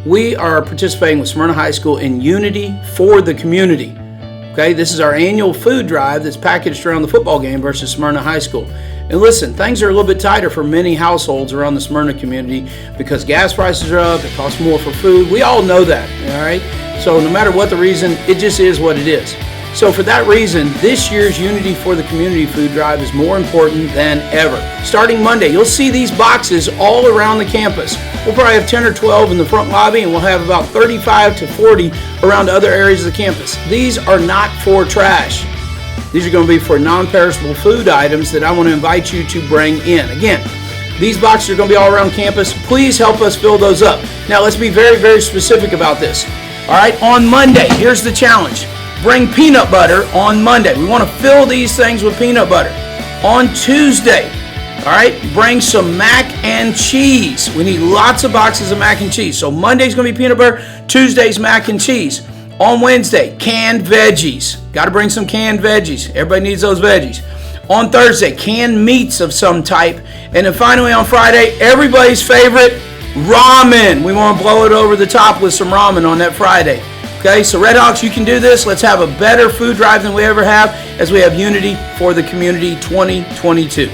We are participating with Smyrna High School in Unity for the Community. Okay, this is our annual food drive that's packaged around the football game versus Smyrna High School. And listen, things are a little bit tighter for many households around the Smyrna community because gas prices are up, it costs more for food. We all know that, all right? So no matter what the reason, it just is what it is. So for that reason, this year's Unity for the Community food drive is more important than ever. Starting Monday, you'll see these boxes all around the campus. We'll probably have 10 or 12 in the front lobby, and we'll have about 35 to 40 around other areas of the campus. These are not for trash. These are going to be for non-perishable food items that I want to invite you to bring in. Again, these boxes are going to be all around campus. Please help us fill those up. Now, let's be very, very specific about this. All right, on Monday, here's the challenge. Bring peanut butter on Monday. We want to fill these things with peanut butter. On Tuesday, all right, bring some mac and cheese. We need lots of boxes of mac and cheese. So Monday's going to be peanut butter. Tuesday's mac and cheese. On Wednesday, canned veggies. Got to bring some canned veggies. Everybody needs those veggies. On Thursday, canned meats of some type. And then finally on Friday, everybody's favorite, ramen. We want to blow it over the top with some ramen on that Friday. Okay, so Red Hawks, you can do this. Let's have a better food drive than we ever have as we have Unity for the Community 2022.